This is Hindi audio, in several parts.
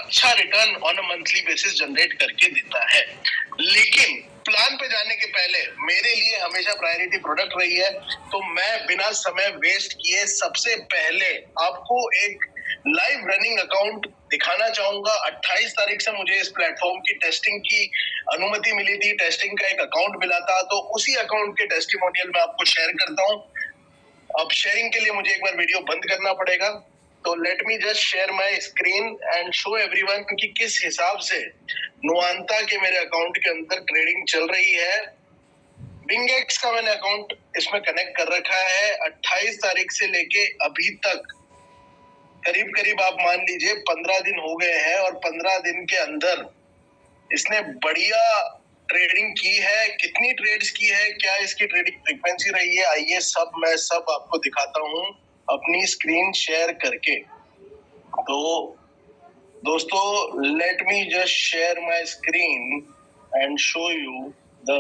अच्छा return on a monthly basis generate करके देता है। लेकिन प्लान पे जाने के पहले मेरे लिए हमेशा प्रायोरिटी प्रोडक्ट रही है, तो मैं बिना समय वेस्ट किए सबसे पहले आपको एक लाइव रनिंग अकाउंट दिखाना चाहूंगा। 28 तारीख से मुझे इस प्लेटफॉर्म की टेस्टिंग की अनुमति मिली थी, टेस्टिंग का एक अकाउंट मिला था, तो उसी अकाउंट के टेस्टिमोनियल मैं आपको शेयर करता हूँ। अब शेयरिंग के लिए मुझे एक बार वीडियो बंद करना पड़ेगा, तो let me just share my screen and show everyone कि किस हिसाब से नुआंता के मेरे अकाउंट के अंदर ट्रेडिंग चल रही है। बिंगेक्स का मैंने अकाउंट इसमें कनेक्ट कर रखा है। 28 तारीख से लेके अभी तक करीब करीब आप मान लीजिए 15 दिन हो गए हैं, और 15 दिन के अंदर इसने बढ़िया ट्रेडिंग की है। कितनी ट्रेड्स की है, क्या इसकी ट्रेडिंग फ्रीक्वेंसी रही है, आइए मैं सब आपको दिखाता हूँ अपनी स्क्रीन शेयर करके। तो दोस्तों, let me just share my screen and show you the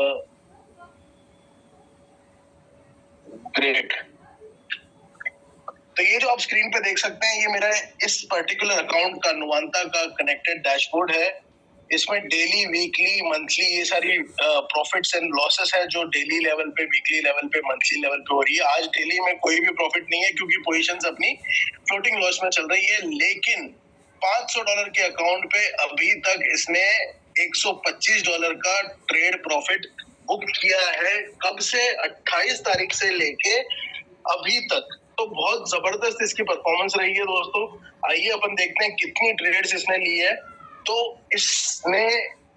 great. तो ये जो आप स्क्रीन पे देख सकते हैं, ये मेरा इस पर्टिकुलर अकाउंट का नुआंता का कनेक्टेड डैशबोर्ड है। इसमें डेली, वीकली, मंथली ये सारी प्रॉफिट्स एंड लॉसेस है जो डेली लेवल पे, वीकली लेवल पे, मंथली लेवल पे हो रही है। आज डेली में कोई भी प्रॉफिट नहीं है क्योंकि पोजीशंस अपनी फ्लोटिंग लॉस में चल रही है। लेकिन $500 के अकाउंट पे अभी तक इसने $125 का ट्रेड प्रॉफिट बुक किया है। कब से? 28 तारीख से लेके अभी तक। तो बहुत जबरदस्त इसकी परफॉर्मेंस रही है दोस्तों। आइए अपन देखते हैं कितनी ट्रेड्स इसने ली है। तो इसने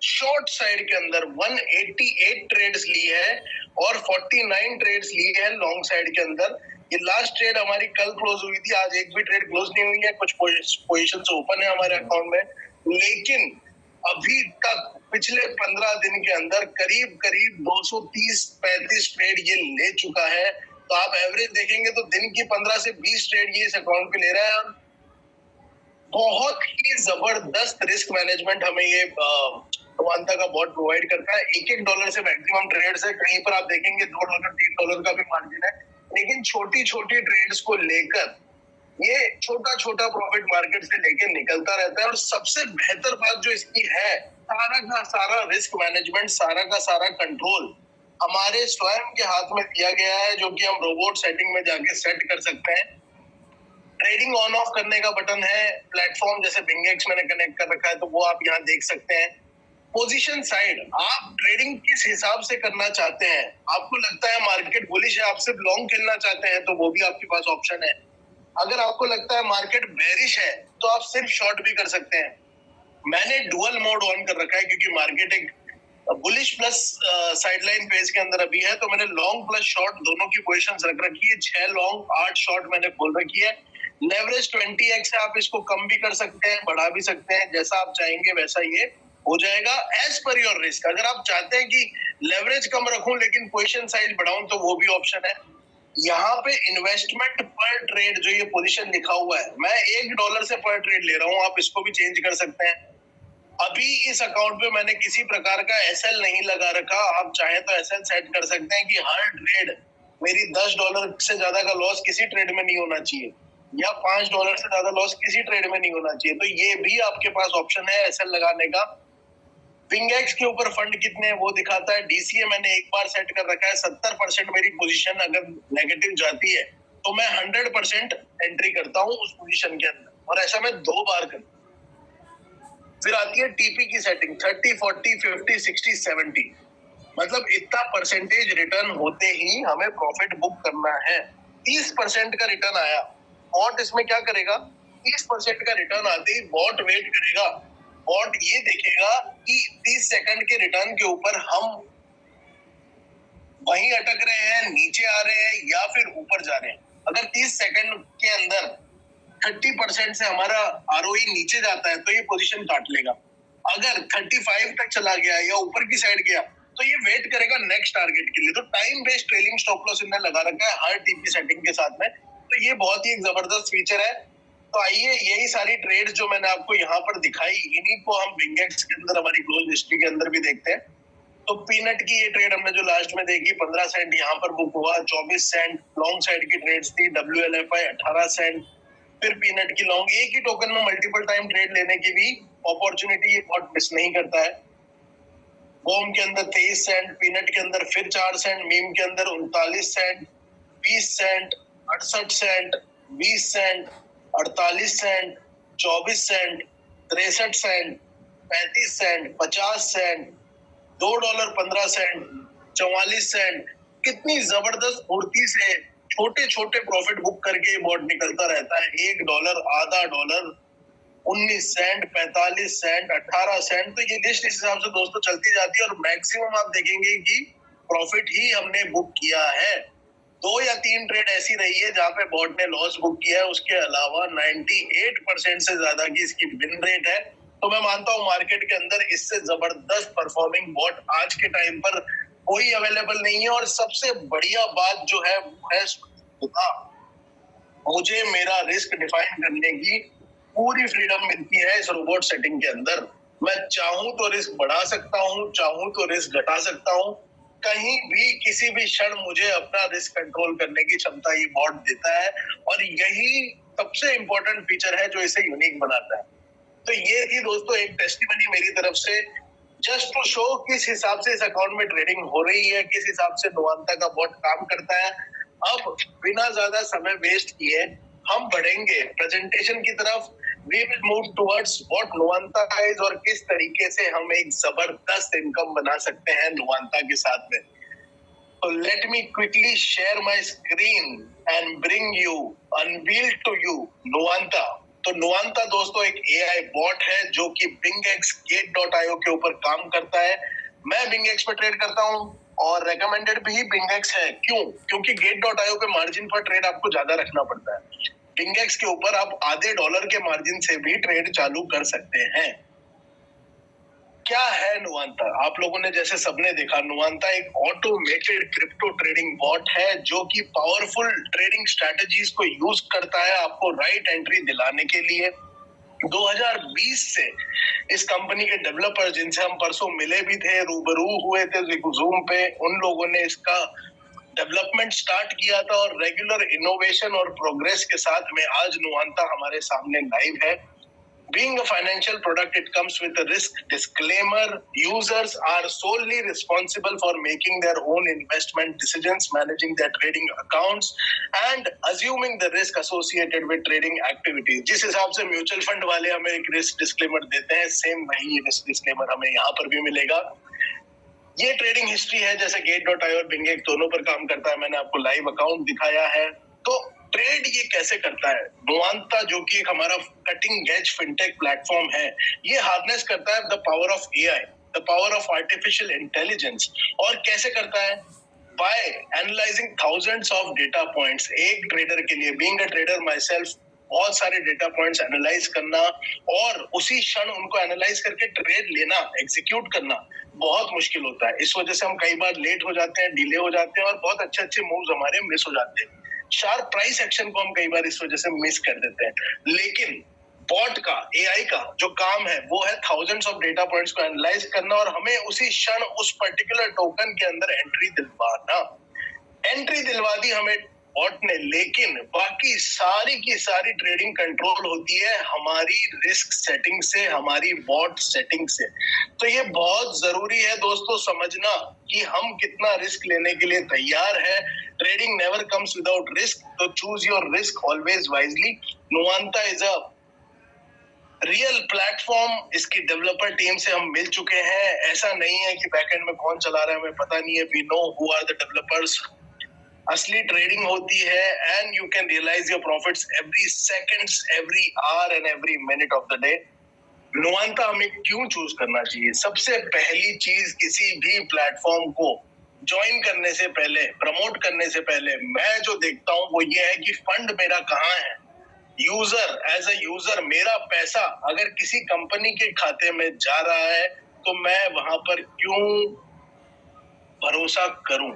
शॉर्ट साइड के अंदर 188 ट्रेड्स ली है और 49 ट्रेड्स ली है लॉन्ग साइड के अंदर। ये लास्ट ट्रेड हमारी कल क्लोज हुई थी, आज एक भी ट्रेड क्लोज नहीं हुई है। कुछ पोजीशंस ओपन है हमारे अकाउंट में, लेकिन अभी तक पिछले 15 दिन के अंदर करीब करीब 230-35 ट्रेड ये ले चुका है। तो आप एवरेज देखेंगे तो दिन की 15 से 20 ट्रेड ये इस अकाउंट पे ले रहा है। बहुत ही जबरदस्त रिस्क मैनेजमेंट हमें ये नुआंता का बॉट प्रोवाइड करता है। $1 से मैक्सिमम ट्रेड्स है, कहीं पर आप देखेंगे $2, $3 का भी मार्जिन है। लेकिन छोटी छोटी ट्रेड्स को लेकर ये छोटा छोटा प्रॉफिट मार्केट से लेके निकलता रहता है। और सबसे बेहतर बात जो इसकी है, सारा का सारा रिस्क मैनेजमेंट, सारा का सारा कंट्रोल हमारे स्वयं के हाथ में दिया गया है, जो कि हम रोबोट सेटिंग में जाके सेट कर सकते हैं। ट्रेडिंग ऑन ऑफ करने का बटन है। प्लेटफॉर्म जैसे बिंगेक्स मैंने कनेक्ट कर रखा है, तो वो आप यहाँ देख सकते हैं। पोजीशन साइड, आप ट्रेडिंग किस हिसाब से करना चाहते हैं। आपको लगता है मार्केट बुलिश है, आप सिर्फ लॉन्ग खेलना चाहते हैं, तो वो भी आपके पास ऑप्शन है। अगर आपको लगता है मार्केट बेरिश है, तो आप सिर्फ शॉर्ट भी कर सकते हैं। मैंने डुअल मोड ऑन कर रखा है क्योंकि मार्केट एक बुलिश प्लस साइडलाइन फेज के अंदर अभी है, तो मैंने लॉन्ग प्लस शॉर्ट दोनों की पोजीशंस रख रखी है। 6 लॉन्ग 8 शॉर्ट मैंने खोल रखी है। लेवरेज 20x है, आप इसको कम भी कर सकते हैं, बढ़ा भी सकते हैं, जैसा आप चाहेंगे वैसा ये हो जाएगा एज पर योर रिस्क। अगर आप चाहते हैं कि लेवरेज कम रखूं लेकिन पोजीशन साइज बढ़ाऊं, तो वो भी ऑप्शन है। यहाँ पे इन्वेस्टमेंट पर ट्रेड जो ये पोजीशन लिखा हुआ है, मैं $1 से पर ट्रेड ले रहा हूँ, आप इसको भी चेंज कर सकते हैं। अभी इस अकाउंट पे मैंने किसी प्रकार का एसएल नहीं लगा रखा। आप चाहे तो एसएल सेट कर सकते हैं कि हर ट्रेड मेरी $10 से ज्यादा का लॉस किसी ट्रेड में नहीं होना चाहिए, या $5 से ज्यादा लॉस किसी ट्रेड में नहीं होना चाहिए। तो ये भी आपके पास ऑप्शन है एसएल लगाने का। विंगेक्स के ऊपर फंड कितने हैं वो दिखाता है। डीसीए मैंने एक बार सेट कर रखा है। 70% मेरी पोजीशन अगर नेगेटिव जाती है तो मैं 100% एंट्री करता हूँ उस पोजीशन के अंदर, और ऐसा मैं 2 बार करता हूँ। फिर आती है टीपी की सेटिंग, 30, 40, 50, 60, 70। मतलब इतना परसेंटेज रिटर्न होते ही हमें प्रॉफिट बुक करना है। 30% का रिटर्न आया, बॉट इसमें क्या करेगा? 30% का रिटर्न आते ही बॉट वेट करेगा। बॉट ये देखेगा कि 30 सेकंड के रिटर्न के ऊपर हम वहीं अटक रहे हैं, नीचे आ रहे हैं, या फिर ऊपर जा रहे हैं। अगर 30 सेकंड के अंदर 30% से हमारा आरओई नीचे जाता है तो ये पोजीशन काट लेगा। अगर 35 तक चला गया या ऊपर की साइड गया, तो ये वेट करेगा नेक्स्ट टारगेट के लिए। तो time based trailing stop loss इन्हें लगा रखा है हर टीपी सेटिंग के साथ में। तो ये बहुत ही एक जबरदस्त फीचर है। तो आइए, यही सारी ट्रेड्स जो मैंने आपको यहाँ पर दिखाई, इन्हीं को हम बिंगेक्स के अंदर हमारी क्लोज हिस्ट्री के अंदर भी देखते हैं। तो पीनट की ये ट्रेड हमने जो लास्ट में देखी, 15 सेंट यहाँ पर बुक हुआ। 24 सेंट लॉन्ग साइड की ट्रेड्स थी। WLFI 18 सेंट। फिर पीनट की लॉन्ग, एक ही टोकन में मल्टीपल टाइम ट्रेड लेने की भी अपॉर्चुनिटी ये बॉट मिस नहीं करता है। बॉम के अंदर 23 सेंट, पीनट के अंदर फिर 4 सेंट, मीम के अंदर 39 cent, 20 cent, 68 cent, 20 cent, 48 cent, 24 cent, 63 cent, 35 cent, 50 cent, $2.15, 44 cent. कितनी जबरदस्त फुर्ती से छोटे छोटे प्रॉफिट बुक करके बॉट निकलता रहता है। $1, आधा डॉलर, 19 सेंट, 45 सेंट, 18 सेंट। तो ये लिस्ट इस हिसाब से दोस्तों चलती जाती है और मैक्सिमम आप देखेंगे कि प्रॉफिट ही हमने बुक किया है। 2 या 3 ट्रेड ऐसी रही है जहां पे बॉट ने लॉस बुक किया है, उसके अलावा 98% से ज्यादा की इसकी विन रेट है। तो मैं मानता हूं मार्केट के अंदर इससे जबरदस्त परफॉर्मिंग बॉट आज के टाइम पर कोई अवेलेबल नहीं है। और सबसे बढ़िया बात जो है वो है मुझे मेरा रिस्क डिफाइन करने की पूरी फ्रीडम मिलती है इस रोबोट सेटिंग के अंदर। मैं चाहूं तो रिस्क बढ़ा सकता हूं, चाहूं तो रिस्क घटा सकता हूं। कहीं भी किसी भी क्षण मुझे अपना रिस्क कंट्रोल करने की क्षमता ये बॉट देता है और यही सबसे इंपॉर्टेंट फीचर है जो इसे यूनिक बनाता है। तो ये थी दोस्तों एक टेस्टिमनी मेरी तरफ से, जस्ट टू शो किस हिसाब से इस अकाउंट में ट्रेडिंग हो रही है, किस हिसाब से नुवांता का बॉट काम करता है। अब बिना ज्यादा समय वेस्ट किए हम बढ़ेंगे प्रेजेंटेशन की तरफ। We will move towards what Nuvanta is और किस तरीके से हम एक जबरदस्त इनकम बना सकते हैं नुवांता के साथ में। तो let me quickly share my screen and bring you unveil to you Nuvanta. तो नुवांता दोस्तों एक एआई बॉट है जो कि बिंगएक्स Gate.io के ऊपर काम करता है। मैं बिंगएक्स पर ट्रेड करता हूं और रेकमेंडेड भी बिंगएक्स है। क्यों? क्योंकि Gate.io पे मार्जिन पर ट्रेड आपको ज्यादा रखना पड़ता है। बिंगएक्स के ऊपर आप आधे डॉलर के मार्जिन से भी ट्रेड चालू कर सकते हैं। क्या है नुवांता? आप लोगों ने जैसे सबने देखा, नुवांता एक ऑटोमेटेड क्रिप्टो ट्रेडिंग बॉट है जो कि पावरफुल ट्रेडिंग स्ट्रेटजीज को यूज करता है आपको राइट एंट्री दिलाने के लिए। 2020 से इस कंपनी के डेवलपर जिनसे हम परसों मिले भी थे, रूबरू हुए थे जूम पे, उन लोगों ने इसका डेवलपमेंट स्टार्ट किया था और रेगुलर इनोवेशन और प्रोग्रेस के साथ में आज नुवांता हमारे सामने लाइव है। Being a financial product, it comes with a risk disclaimer. Users are solely responsible for making their own investment decisions, managing their trading accounts, and assuming the risk associated with trading activities. जिस हिसाब से म्यूचुअल फंड वाले हमें एक रिस्क डिस्क्लेमर देते हैं, सेम वही रिस्क डिस्क्लेमर हमें यहाँ पर भी मिलेगा। ये ट्रेडिंग हिस्ट्री है, जैसे Gate.io और बिंगएक्स दोनों पर काम करता है। मैंने आपको लाइव अकाउंट दिखाया है। तो ट्रेड ये कैसे करता है? नुवांता जो कि एक हमारा कटिंग एज फिनटेक प्लेटफॉर्म है, ये हार्नेस करता है the power of AI, the power of artificial intelligence. और कैसे करता है? By analysing thousands of data points. एक ट्रेडर के लिए, being a trader myself, बहुत सारे डेटा पॉइंट्स एनालाइज करना और उसी क्षण उनको एनालाइज करके ट्रेड लेना, एग्जीक्यूट करना बहुत मुश्किल होता है। इस वजह से हम कई बार लेट हो जाते हैं, डिले हो जाते हैं और बहुत अच्छे अच्छे मूव्स हमारे मिस हो जाते हैं। शार्प प्राइस एक्शन को हम कई बार इस वजह से मिस कर देते हैं। लेकिन बॉट का, एआई का जो काम है वो है थाउजेंड्स ऑफ डेटा पॉइंट्स को एनालाइज करना और हमें उसी क्षण उस पर्टिकुलर टोकन के अंदर एंट्री दिलवाना। एंट्री दिलवा दी हमें बॉट ने, लेकिन बाकी सारी की सारी ट्रेडिंग कंट्रोल होती है हमारी रिस्क सेटिंग से, हमारी बॉट सेटिंग से। तो ये बहुत जरूरी है दोस्तों समझना कि हम कितना रिस्क लेने के लिए तैयार है। Trading never comes without risk, तो choose your risk always wisely. Nuvanta is a real platform. इसकी डेवलपर टीम से हम मिल चुके हैं। ऐसा नहीं है कि बैकएंड में कौन चला रहा है हमें पता नहीं है। We know who are the developers. असली ट्रेडिंग होती है and you can realize your profits every seconds, every hour and every minute of the day. Nuvanta हमें क्यों चूज करना चाहिए? सबसे पहली चीज, किसी भी प्लेटफॉर्म को ज्वाइन करने से पहले, प्रमोट करने से पहले मैं जो देखता हूँ वो ये है कि फंड मेरा कहाँ है। यूजर, एज अ यूजर मेरा पैसा अगर किसी कंपनी के खाते में जा रहा है तो मैं वहां पर क्यों भरोसा करूं?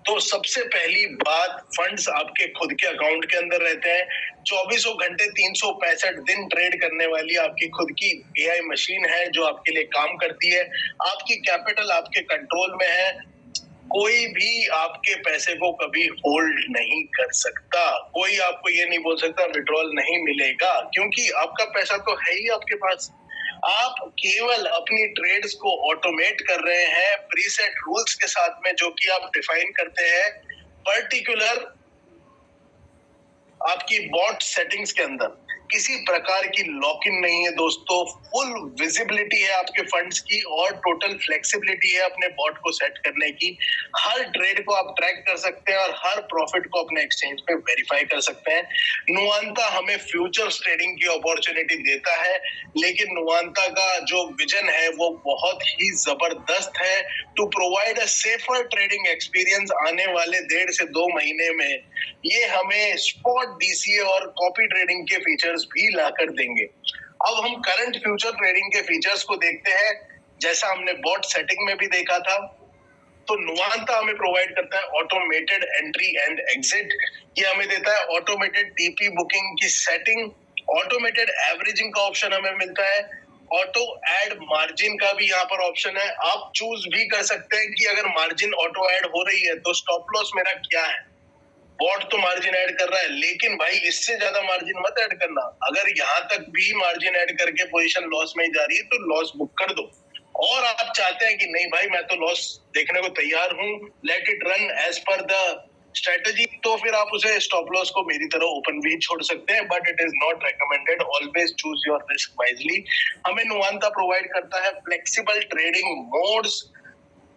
तो सबसे पहली बात, फंड्स आपके खुद के अकाउंट के अंदर रहते हैं। 24 घंटे 365 दिन ट्रेड करने वाली आपकी खुद की एआई मशीन है जो आपके लिए काम करती है। आपकी कैपिटल आपके कंट्रोल में है। कोई भी आपके पैसे को कभी होल्ड नहीं कर सकता। कोई आपको ये नहीं बोल सकता विड्रॉल नहीं मिलेगा, क्योंकि आपका पैसा तो है ही आपके पास। आप केवल अपनी ट्रेड्स को ऑटोमेट कर रहे हैं प्रीसेट रूल्स के साथ में, जो कि आप डिफाइन करते हैं पर्टिकुलर आपकी बॉट सेटिंग्स के अंदर। किसी प्रकार की लॉक इन नहीं है दोस्तों, फुल विजिबिलिटी है आपके फंड्स की और टोटल फ्लेक्सिबिलिटी है अपने बॉट को सेट करने की। हर ट्रेड को आप ट्रैक कर सकते हैं और हर प्रॉफिट को अपने एक्सचेंज पे वेरीफाई कर सकते हैं। नुवांता हमें फ्यूचर्स ट्रेडिंग की अपॉर्चुनिटी देता है, लेकिन नुवांता का जो विजन है वो बहुत ही जबरदस्त है to provide a safer trading experience. आने वाले 1.5 से 2 महीने में ये हमें स्पॉट डीसीए और कॉपी ट्रेडिंग के फीचर्स भी लाकर देंगे। अब हम करंट फ्यूचर ट्रेडिंग के फीचर्स को देखते हैं। जैसा हमने बॉट सेटिंग में भी देखा था, तो नुवांता हमें प्रोवाइड करता है ऑटोमेटेड एंट्री एंड एग्जिट। ये हमें देता है ऑटोमेटेड टीपी बुकिंग की सेटिंग, ऑटोमेटेड एवरेजिंग का ऑप्शन हमें मिलता है, ऑटो एड मार्जिन का भी यहाँ पर ऑप्शन है। आप चूज भी कर सकते हैं कि अगर मार्जिन ऑटो एड हो रही है तो स्टॉप लॉस मेरा क्या है। बॉट तो मार्जिन ऐड कर रहा है, लेकिन भाई इससे ज्यादा मार्जिन मत ऐड करना। अगर यहाँ तक भी मार्जिन ऐड करके पोजीशन लॉस में जा रही है तो लॉस बुक कर दो। और आप चाहते हैं कि नहीं भाई मैं तो लॉस देखने को तैयार हूँ, let it run as per the strategy, तो फिर आप उसे स्टॉप लॉस को मेरी तरह ओपन भी छोड़ सकते हैं, but it is not recommended. Always choose your risk wisely. हमें नुवांता प्रोवाइड करता है फ्लेक्सिबल ट्रेडिंग मोड्स,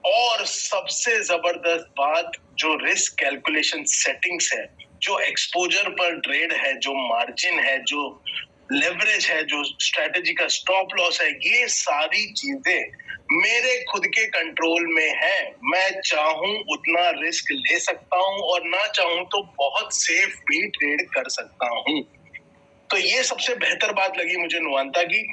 और सबसे जबरदस्त बात जो रिस्क कैलकुलेशन सेटिंग्स है, जो एक्सपोजर पर ट्रेड है, जो मार्जिन है, जो लेवरेज है, जो स्ट्रेटेजी का स्टॉप लॉस है, ये सारी चीजें मेरे खुद के कंट्रोल में है। मैं चाहूं उतना रिस्क ले सकता हूं और ना चाहूं तो बहुत सेफ भी ट्रेड कर सकता हूं। तो ये सबसे बेहतर बात लगी मुझे नुवांता की।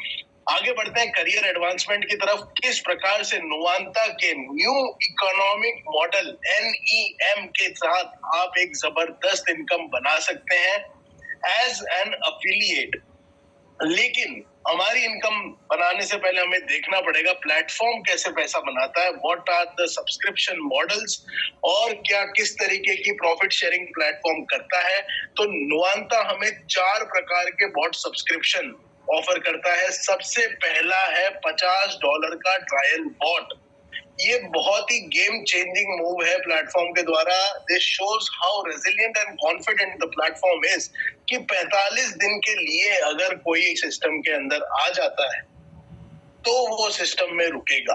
आगे बढ़ते हैं करियर एडवांसमेंट की तरफ। किस प्रकार से नुवांता के न्यू इकोनॉमिक मॉडल NEM के साथ आप एक जबरदस्त इनकम बना सकते हैं एज एन अफिलिएट। लेकिन हमारी इनकम बनाने से पहले हमें देखना पड़ेगा प्लेटफॉर्म कैसे पैसा बनाता है, what are the subscription models, और क्या किस तरीके की प्रॉफिट शेयरिंग प्लेटफॉर्म करता है। तो नुवांता हमें 4 प्रकार के बॉट सब्सक्रिप्शन ऑफर करता है। सबसे पहला है $50 का ट्रायल बॉट। ये बहुत ही गेम चेंजिंग मूव है प्लेटफॉर्म के द्वारा। This shows how resilient and confident the platform is, कि 45 दिन के लिए अगर कोई सिस्टम के अंदर आ जाता है तो वो सिस्टम में रुकेगा।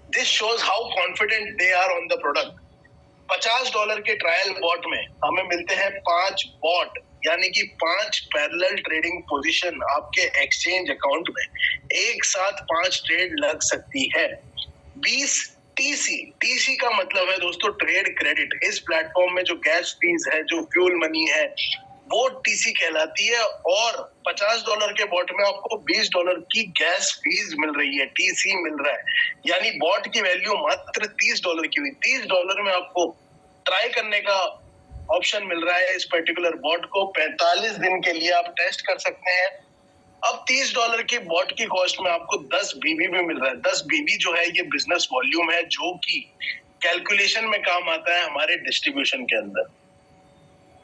This shows how confident they are on the product. $50 के ट्रायल बॉट में हमें मिलते हैं 5 बॉट, यानी कि 5 पैरेलल ट्रेडिंग पोजीशन आपके एक्सचेंज अकाउंट में एक साथ 5 ट्रेड लग सकती है। 20 टीसी का मतलब है दोस्तों ट्रेड क्रेडिट। इस प्लेटफॉर्म में जो गैस फीस है, जो फ्यूल मनी है, वो टीसी कहलाती है। और $50 के बॉट में आपको $20 की गैस फीस मिल रही है, टीसी मिल रहा है, यानी बॉट की वैल्यू मात्र $30 की हुई। $30 में आपको ट्राई करने का ऑप्शन मिल रहा है। इस पर्टिकुलर बॉट को 45 दिन के लिए आप टेस्ट कर सकते हैं। अब $30 की बॉट की कॉस्ट में आपको 10 बीबी भी मिल रहा है। 10 बीबी जो है ये बिजनेस वॉल्यूम है, जो कि कैलकुलेशन में काम आता है हमारे डिस्ट्रीब्यूशन के अंदर।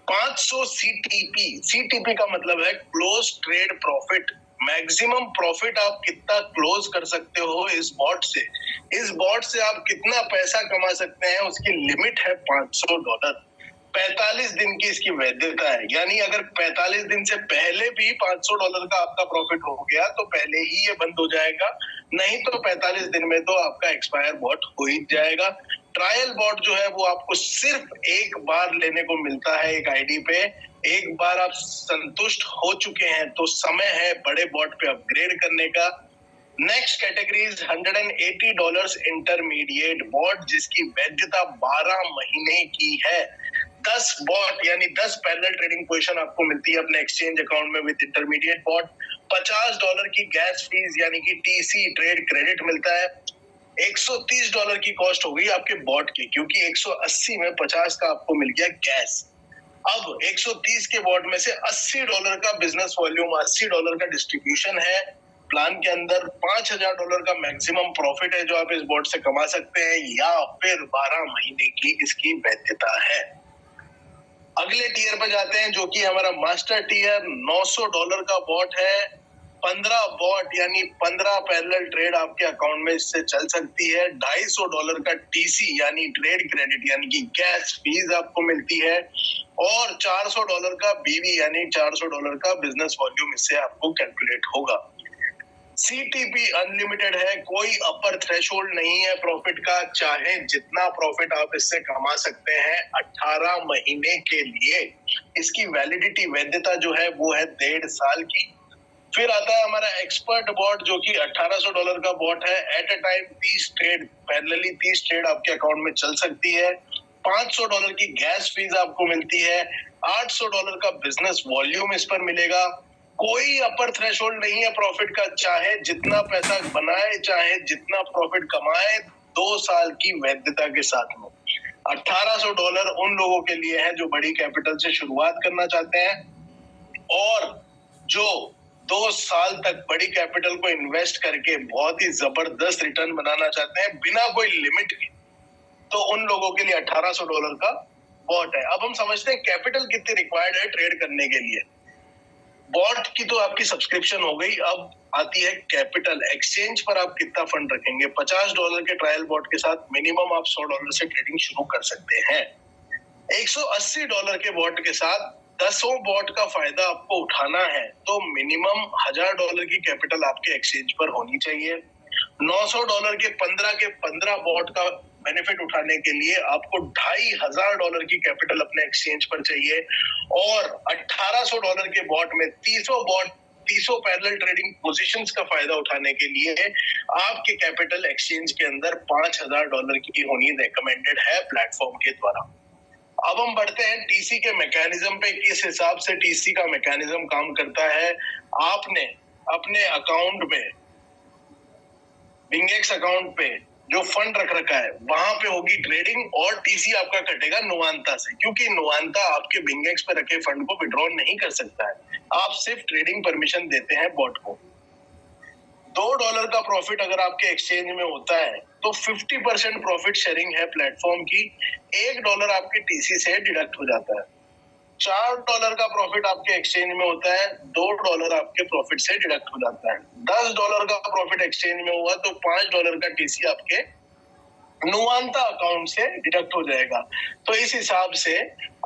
500 सीटीपी का मतलब है close trade profit. Maximum profit आप कितना क्लोज कर सकते हो इस बॉट से, इस बॉट से आप कितना पैसा कमा सकते हैं, उसकी लिमिट है $500। 45 दिन की इसकी वैधता है, यानी अगर 45 दिन से पहले भी $500 का आपका प्रॉफिट हो गया तो पहले ही ये बंद हो जाएगा, नहीं तो 45 दिन में तो आपका एक्सपायर बॉट हो ही जाएगा। ट्रायल बॉट जो है वो आपको सिर्फ एक बार लेने को मिलता है एक आईडी पे। एक बार आप संतुष्ट हो चुके हैं तो समय है बड़े बॉट पे अपग्रेड करने का। Next category is $180 intermediate bot, जिसकी वैधता 12 महीने की है। 10 बॉट यानी 10 पैरेलल ट्रेडिंग पोजीशन आपको मिलती है अपने एक्सचेंज अकाउंट में विद इंटरमीडिएट बॉट। $50 की गैस फीस यानी कि टीसी ट्रेड क्रेडिट मिलता है। $130 की कॉस्ट हो गई आपके बॉट की, क्योंकि 180 में 50 का आपको मिल गया गैस। अब 130 के बॉट में से $80 का बिजनेस वॉल्यूम, $80 का डिस्ट्रीब्यूशन है प्लान के अंदर। $5000 का मैक्सिमम प्रॉफिट है जो आप इस बॉट से कमा सकते हैं, या फिर 12 महीने की इसकी वैधता है। अगले टीयर पे जाते हैं जो कि हमारा मास्टर टीयर $900 का बॉट है। 15 बॉट यानी 15 पैरेलल ट्रेड आपके अकाउंट में इससे चल सकती है। $250 का टीसी यानी ट्रेड क्रेडिट यानी कि गैस फीस आपको मिलती है, और $400 का बीवी यानी $400 का बिजनेस वॉल्यूम इससे आपको कैलकुलेट होगा। सीटीपी अनलिमिटेड है, कोई अपर थ्रेशोल्ड नहीं है प्रॉफिट का, चाहे जितना प्रॉफिट आप इससे कमा सकते हैं 18 महीने के लिए। इसकी वैलिडिटी वैधता जो है वो है 1.5 साल की। फिर आता है हमारा एक्सपर्ट बॉट जो कि $1800 का बॉट है। At a time 30 trade parallelly 30 trade आपके अकाउंट में चल सकती है। $500 की गैस फीस आपको मिलती है। $800 का बिजनेस वॉल्यूम इस पर मिलेगा। कोई अपर थ्रेशोल्ड नहीं है प्रॉफिट का, चाहे जितना पैसा बनाए चाहे जितना प्रॉफिट कमाए, 2 साल की वैधता के साथ में। $1800 उन लोगों के लिए है जो बड़ी कैपिटल से शुरुआत करना चाहते हैं और जो 2 साल तक बड़ी कैपिटल को इन्वेस्ट करके बहुत ही जबरदस्त रिटर्न बनाना चाहते हैं बिना कोई लिमिट के, तो उन लोगों के लिए $1800 का बॉट है। अब हम समझते हैं कैपिटल कितनी रिक्वायर्ड है ट्रेड करने के लिए। बॉट की तो आपकी सब्सक्रिप्शन हो गई, अब आती है कैपिटल। एक्सचेंज पर आप कितना फंड रखेंगे। $50 के ट्रायल बॉट के साथ मिनिमम आप $100 से ट्रेडिंग शुरू कर सकते हैं। $180 के बॉट के साथ 10 बॉट का फायदा आपको उठाना है तो मिनिमम $1000 की कैपिटल आपके एक्सचेंज पर होनी चाहिए। $900 के 15 बॉट का बेनिफिट उठाने के लिए आपको $2500 की कैपिटल अपने एक्सचेंज पर चाहिए, और $1800 के बॉट में 300 पैरेलल ट्रेडिंग पोजीशंस का फायदा उठाने के लिए आपके कैपिटल एक्सचेंज के अंदर $5000 की होनी रेकमेंडेड है प्लेटफॉर्म के द्वारा। अब हम बढ़ते हैं टीसी के मैकेनिज्म पे, किस हिसाब से टीसी का मैकेनिज्म काम करता है। आपने अपने अकाउंट में बिंगेक्स अकाउंट पे जो फंड रख रखा है वहां पे होगी ट्रेडिंग, और टीसी आपका कटेगा नुवांता से, क्योंकि नुवांता आपके बिंगेक्स पे रखे फंड को विड्रॉ नहीं कर सकता है। आप सिर्फ ट्रेडिंग परमिशन देते हैं बॉट को। $2 का प्रॉफिट अगर आपके एक्सचेंज में होता है तो 50% प्रॉफिट शेयरिंग है प्लेटफॉर्म की। $1 आपके टीसी से डिडक्ट हो जाता है। $4 का प्रॉफिट आपके एक्सचेंज में होता है, $2 आपके प्रॉफिट से डिडक्ट हो जाता है। $10 का प्रॉफिट एक्सचेंज में हुआ तो $5 का टीसी आपके नुवांता अकाउंट से डिडक्ट हो जाएगा। तो इस हिसाब से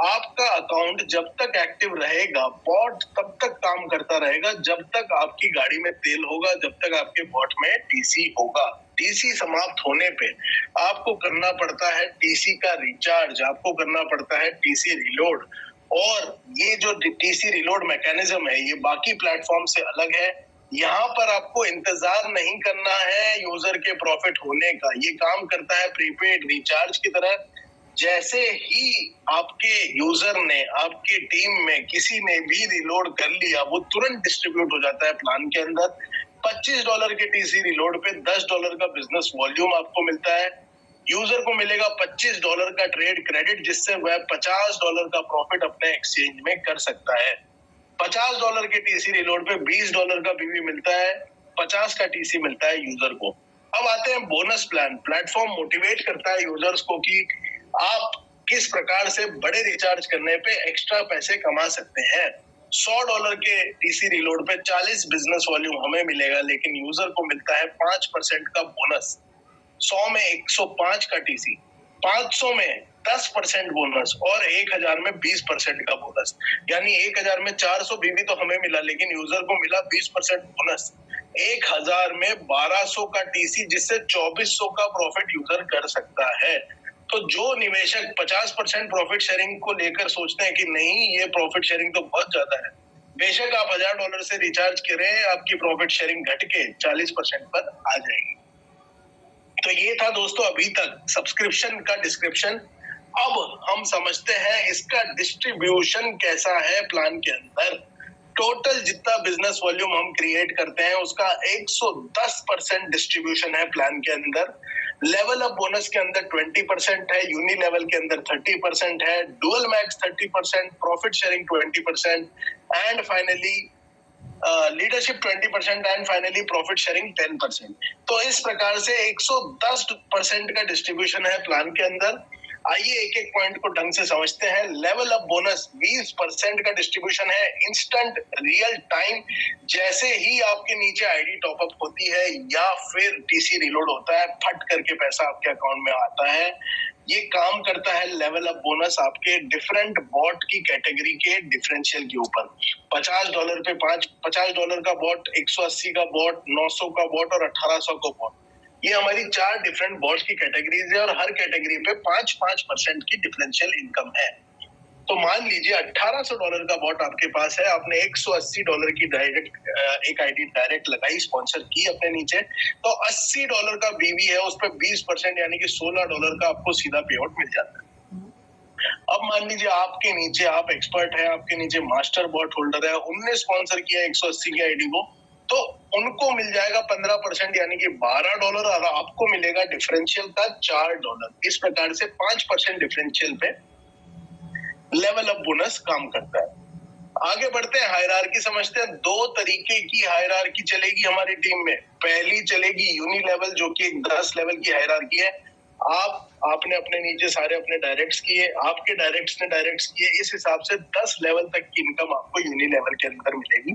आपका अकाउंट जब तक एक्टिव रहेगा, बॉट तब तक काम करता रहेगा जब तक आपकी गाड़ी में तेल होगा, जब तक आपके बॉट में टीसी होगा। टीसी समाप्त होने पे आपको करना पड़ता है टीसी का रिचार्ज, आपको करना पड़ता है टीसी रिलोड, और ये जो टीसी रिलोड मैकेनिज्म है ये बाकी प्लेटफॉर्म से अलग है। यहाँ पर आपको इंतजार नहीं करना है यूजर के प्रॉफिट होने का, ये काम करता है प्रीपेड रिचार्ज की तरह। जैसे ही आपके यूजर ने आपकी टीम में किसी ने भी रिलोड कर लिया, वो तुरंत डिस्ट्रीब्यूट हो जाता है प्लान के अंदर। $25 के टीसी रिलोड पे $10 का बिजनेस वॉल्यूम आपको मिलता है। यूजर को मिलेगा $25 का ट्रेड क्रेडिट, जिससे वह $50 का प्रॉफिट अपने एक्सचेंज में कर सकता है। $50 के टीसी रिलोड पे $20 का बीवी मिलता है, 50 का टीसी मिलता है यूजर को। अब आते हैं बोनस प्लान। प्लेटफॉर्म मोटिवेट करता है यूजर्स को कि आप किस प्रकार से बड़े रिचार्ज करने पे एक्स्ट्रा पैसे कमा सकते हैं। $100 के टीसी रिलोड पे 40 बिजनेस वॉल्यूम हमें मिलेगा, लेकिन यूजर को मिलता है 5% का बोनस। 100 में 105 का टीसी, 500 में 10% बोनस, और 1000 में 20% का बोनस। यानी 1000 में 400 बीवी तो हमें मिला, लेकिन यूजर को मिला 20% बोनस। 1000 में 1200 का टीसी, जिससे 2400 का प्रॉफिट यूजर कर सकता है। तो जो निवेशक 50% प्रॉफिट शेयरिंग को लेकर सोचते हैं कि नहीं ये प्रॉफिट शेयरिंग तो बहुत ज्यादा है, बेशक आप $1000 से रिचार्ज करें, आपकी प्रॉफिट शेयरिंग घट के 40% पर आ जाएगी। तो ये था दोस्तों अभी तक सब्सक्रिप्शन का डिस्क्रिप्शन। अब हम समझते हैं इसका डिस्ट्रीब्यूशन कैसा है प्लान के अंदर। टोटल जितना बिजनेस वॉल्यूम हम क्रिएट करते हैं उसका 110% डिस्ट्रीब्यूशन है प्लान के अंदर। लेवल अप बोनस के अंदर 20% है, यूनि लेवल के अंदर 30% है, dual max 30%, profit sharing 20%, and finally leadership 20% and finally profit sharing 10%। तो इस प्रकार से 110% का डिस्ट्रीब्यूशन है प्लान के अंदर। आइए एक एक पॉइंट को ढंग से समझते हैं। लेवल अप बोनस 20% का डिस्ट्रीब्यूशन है, इंस्टेंट रियल टाइम। जैसे ही आपके नीचे आईडी टॉपअप होती है या फिर टीसी रिलोड होता है, फट करके पैसा आपके अकाउंट में आता है। ये काम करता है लेवल अप बोनस आपके डिफरेंट बॉट की कैटेगरी के डिफरेंशियल के ऊपर। $50 पे $50 का बॉट, 180 का बॉट, 900 का बॉट और 1800 का बॉट। ये हमारी 4 डिफरेंट बॉट्स की कैटेगरीज है और हर कैटेगरी पे 5-5% की डिफरेंशियल इनकम है। तो मान लीजिए $1800 का बॉट आपके पास है, आपने $180 की डायरेक्ट एक आईडी डायरेक्ट लगाई, स्पॉन्सर की अपने नीचे, तो $80 का बीवी है, उस पर 20% यानी कि $16 का आपको सीधा पे आउट मिल जाता है। अब मान लीजिए आपके नीचे, आप एक्सपर्ट है, आपके नीचे मास्टर बॉट होल्डर है, उनने स्पॉन्सर किया 180 की आईडी को, तो उनको मिल जाएगा 15% यानी कि $12 और आपको मिलेगा डिफरेंशियल का $4। इस प्रकार से 5% डिफरेंशियल पे लेवल अप बोनस काम करता है। आगे बढ़ते हैं, हायरार्की समझते हैं। 2 तरीके की हायरार्की चलेगी हमारी टीम में। पहली चलेगी यूनि लेवल, जो कि 10 लेवल की हायरार्की है। आपने अपने नीचे सारे अपने डायरेक्ट्स किए, आपके डायरेक्ट्स ने डायरेक्ट्स किए, इस हिसाब से 10 लेवल तक की इनकम आपको यूनि लेवल के अंदर मिलेगी।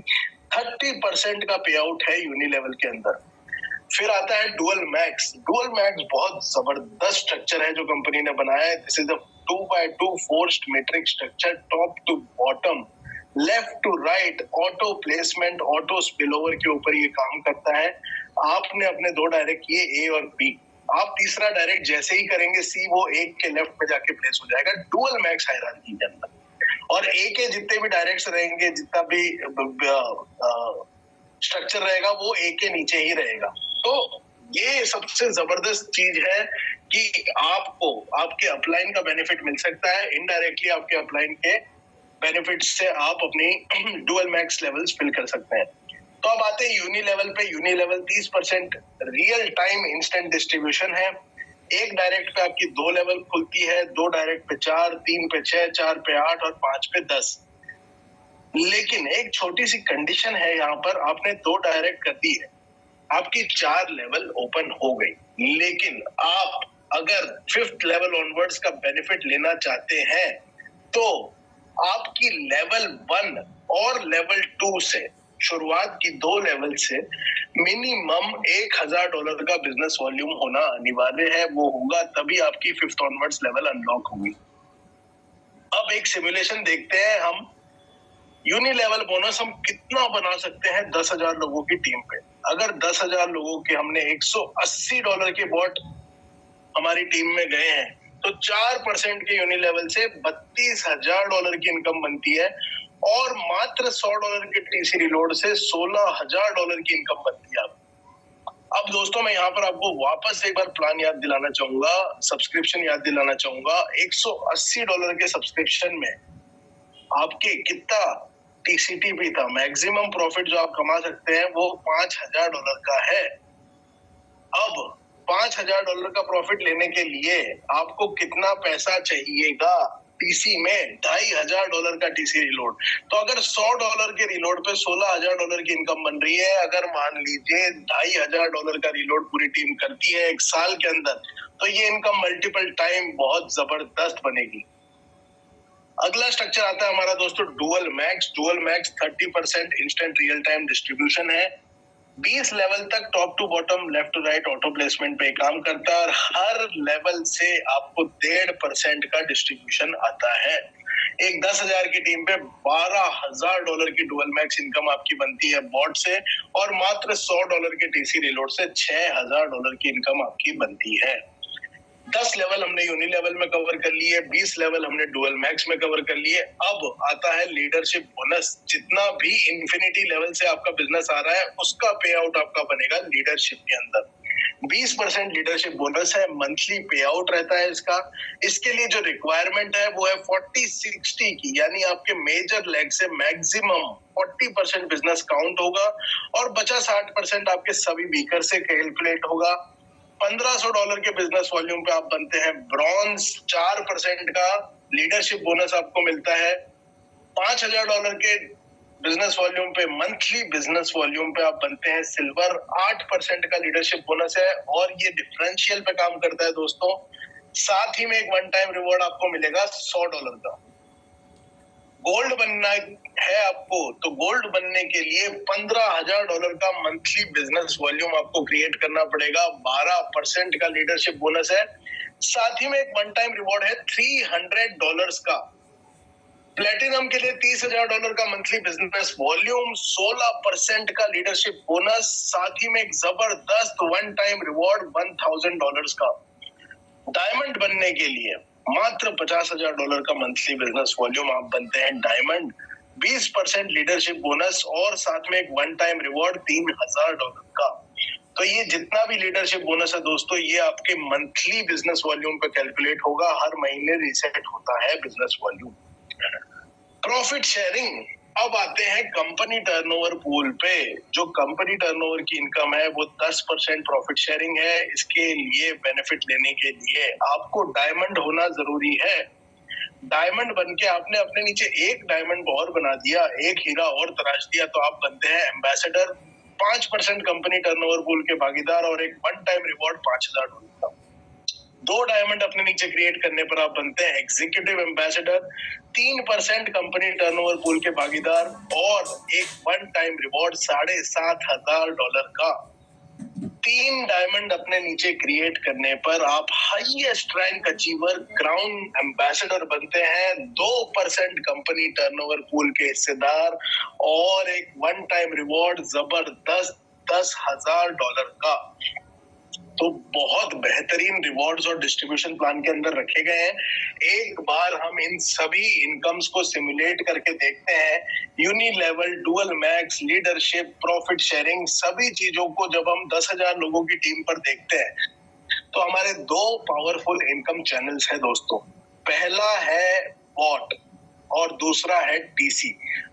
30% का पे आउट है यूनि लेवल के अंदर। फिर आता है डुअल मैक्स। डुअल मैक्स बहुत जबरदस्त स्ट्रक्चर है जो कंपनी ने बनाया है। This is a 2x2 forced matrix structure, top to bottom, left to right, auto placement, auto spillover के ऊपर ये काम करता है। आपने अपने 2 डायरेक्ट किए, ए और बी, आप तीसरा डायरेक्ट जैसे ही करेंगे सी, वो एक के लेफ्ट में जाके प्लेस हो जाएगा डुअल मैक्स हायरार्की के अंदर। और ए के जितने भी डायरेक्ट्स रहेंगे, जितना भी स्ट्रक्चर रहेगा, वो ए के नीचे ही रहेगा। तो ये सबसे जबरदस्त चीज है कि आपको आपके अपलाइन का बेनिफिट मिल सकता है। इनडायरेक्टली आपके अपलाइन के बेनिफिट से आप अपनी डुअल मैक्स लेवल्स फिल कर सकते हैं। तो अब आते हैं यूनि लेवल पे। Uni level 30% real time instant distribution है। एक डायरेक्ट पे आपकी 2 लेवल खुलती है, 2 डायरेक्ट पे 4, 3 पे 6, 4 पे 8 और 5 पे 10। लेकिन एक छोटी सी कंडीशन है यहाँ पर, आपने 2 डायरेक्ट कर दी है, आपकी 4 लेवल ओपन हो गई, लेकिन आप अगर 5th लेवल ऑनवर्ड्स का बेनिफिट लेना चाहते हैं तो आपकी लेवल 1 और लेवल 2 से, शुरुआत की 2 लेवल से मिनिमम $1000 का बिजनेस वॉल्यूम होना अनिवार्य है। वो होगा तभी आपकी 5th ऑनवर्ड्स लेवल अनलॉक होगी। अब एक सिमुलेशन देखते हैं हम। यूनि लेवल बोनस हम कितना बना सकते हैं 10,000 लोगों की टीम पे। अगर 10,000 लोगों के हमने $180 के बॉट हमारी टीम में गए हैं, तो 4% के यूनि लेवल से $32,000 की इनकम बनती है और मात्र $100 के टीसी रिलोड से $16,000 की इनकम बनती है। अब दोस्तों, मैं यहाँ पर आपको वापस एक बार प्लान याद दिलाना चाहूंगा, सब्सक्रिप्शन याद दिलाना चाहूंगा। $180 के सब्सक्रिप्शन में आपके कितना टीसीटी भी था, मैक्सिमम प्रॉफिट जो आप कमा सकते हैं वो $5,000 का है। अब $5,000 का प्रॉफिट लेने के लिए आपको कितना पैसा चाहिएगा टीसी में? $2,500 का टीसी रिलोड। तो अगर $100 के रिलोड पे $16,000 की इनकम बन रही है, अगर मान लीजिए $2,500 का रिलोड पूरी टीम करती है 1 साल के अंदर, तो ये इनकम मल्टीपल टाइम बहुत जबरदस्त बनेगी। अगला स्ट्रक्चर आता है हमारा दोस्तों dual max. Dual max 30% instant real time distribution है। 20 लेवल तक top to bottom, left to right auto placement पे काम करता है और हर लेवल से आपको 1.5% का डिस्ट्रीब्यूशन आता है। एक 10,000 की टीम पे $12,000 की डुअल मैक्स इनकम आपकी बनती है बॉट से और मात्र $100 के टीसी रिलोड से $6,000 की इनकम आपकी बनती है। 10 लेवल हमने यूनि लेवल में कवर कर लिए, 20 लेवल हमने डुअल मैक्स में कवर कर लिए। अब आता है लीडरशिप बोनस। जितना भी इंफिनिटी लेवल से आपका बिजनेस आ रहा है, उसका पे आउट आपका बनेगा लीडरशिप के अंदर। 20% लीडरशिप बोनस है, मंथली पे आउट रहता है इसका। इसके लिए जो रिक्वायरमेंट है वो है 40-60 की, यानी आपके मेजर लेग से मैक्सिमम 40% बिजनेस काउंट होगा और बचा 60% आपके सभी वीकर से कैलकुलेट होगा। $1,500 के बिजनेस वॉल्यूम पे आप बनते हैं ब्रॉन्ज। 4% का लीडरशिप बोनस आपको मिलता है। $5,000 के बिजनेस वॉल्यूम पे, मंथली बिजनेस वॉल्यूम पे आप बनते हैं सिल्वर। 8% का लीडरशिप बोनस है और ये डिफरेंशियल पे काम करता है दोस्तों। साथ ही में एक वन टाइम रिवॉर्ड आपको मिलेगा $100 का। गोल्ड बनना है आपको तो गोल्ड बनने के लिए $15,000 का मंथली बिजनेस वॉल्यूम आपको क्रिएट करना पड़ेगा। 12% का लीडरशिप बोनस है। साथ ही में एक वन टाइम रिवॉर्ड है $300 का। प्लेटिनम के लिए $30,000 का मंथली बिजनेस वॉल्यूम, 16% का लीडरशिप बोनस, साथ ही में एक जबरदस्त वन टाइम रिवॉर्ड $1,000 का। डायमंड बनने के लिए मात्र $50,000 का मंथली बिजनेस वॉल्यूम आप बनते हैं डायमंड, 20% लीडरशिप बोनस और साथ में एक वन टाइम रिवॉर्ड $3,000 का। तो ये जितना भी लीडरशिप बोनस है दोस्तों, ये आपके मंथली बिजनेस वॉल्यूम पे कैलकुलेट होगा। हर महीने रीसेट होता है बिजनेस वॉल्यूम। प्रॉफिट शेयरिंग, अब आते हैं कंपनी टर्नओवर पूल पे। जो कंपनी टर्नओवर की इनकम है वो 10% प्रॉफिट शेयरिंग है। इसके लिए बेनिफिट लेने के लिए आपको डायमंड होना जरूरी है। डायमंड बन के आपने अपने नीचे एक डायमंड और बना दिया, एक हीरा और तराश दिया, तो आप बनते हैं एम्बेसडर। 5% कंपनी टर्नओवर पूल के भागीदार और एक वन टाइम रिवॉर्ड $5,000 का। 2 डायमंड अपने नीचे क्रिएट करने पर आप बनते हैं executive ambassador. 3% company turnover pool के भागीदार और एक वन टाइम रिवॉर्ड $7,500 का। 3 डायमंड अपने नीचे क्रिएट करने पर आप highest rank achiever crown ambassador बनते हैं। 2% कंपनी टर्नओवर पूल के हिस्सेदार और एक वन टाइम रिवॉर्ड जबरदस्त $10,000 का। तो बहुत बेहतरीन रिवॉर्ड्स और डिस्ट्रीब्यूशन प्लान के अंदर रखे गए हैं। एक बार हम इन सभी इनकम्स को सिमुलेट करके देखते हैं। Uni level, dual max, leadership, profit sharing, सभी चीजों को जब हम 10,000 लोगों की टीम पर देखते हैं तो हमारे 2 पावरफुल इनकम चैनल्स है दोस्तों। पहला है बॉट और दूसरा है टीसी।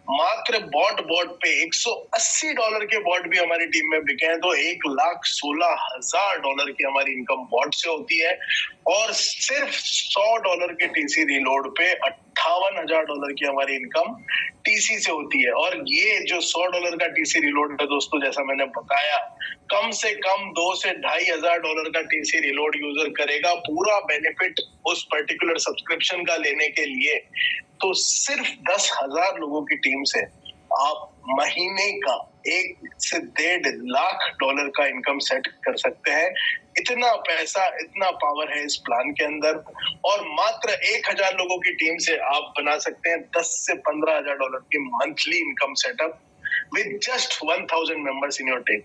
मात्र बॉट पे $180 के बॉट भी हमारी टीम में बिके हैं तो $1,16,000 की हमारी इनकम बॉट से होती है और सिर्फ $100 के टीसी रीलोड पे $58,000 की हमारी इनकम टीसी से होती है। और ये जो $100 का टीसी रीलोड है दोस्तों, जैसा मैंने बताया, कम से कम $2,000 से $2,500 का टीसी रीलोड यूजर करेगा। पूरा बेनिफिट उस पर्टिकुलर सब्सक्रिप्शन का लेने के लिए तो सिर्फ 10,000 लोगों की टीम से आप महीने का $1 से $1.5 लाख का इनकम सेट कर सकते हैं। इतना पैसा, इतना पावर है इस प्लान के अंदर। और मात्र 1,000 लोगों की टीम से आप बना सकते हैं $10,000 से $15,000 की monthly income setup with just 1,000 members in your team.